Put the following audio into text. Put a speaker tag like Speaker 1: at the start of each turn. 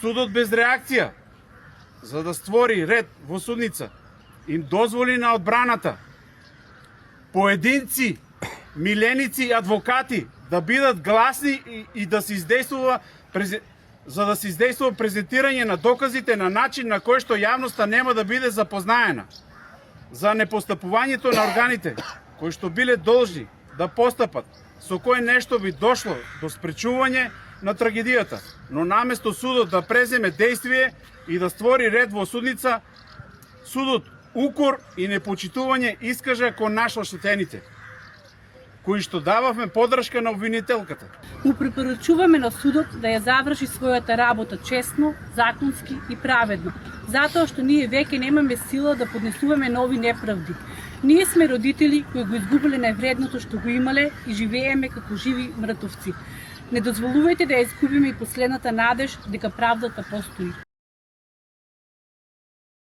Speaker 1: судот без реакција, за да створи ред во судница, им дозволи на одбраната, поединци, миленици и адвокати да бидат гласни и да се издействува за да се издействува презентирање на доказите на начин на кој што јавноста нема да биде запознаена за непостапувањето на органите кои што биле должни да постапат, со кој нешто би дошло до спречување на трагедијата, но наместо судот да преземе действие и да створи ред во судница, судот укор и непочитување искажа кон наш оштетените, кои што дававме подршка на обвинителката.
Speaker 2: Му препорачуваме на судот да ја заврши својата работа честно, законски и праведно, затоа што ние веќе немаме сила да поднесуваме нови неправди. Ние сме родители кои го изгубиле највредното што го имале и живееме како живи мртовци. Не дозволувајте да ја изгубиме и последната надеж дека правдата постои.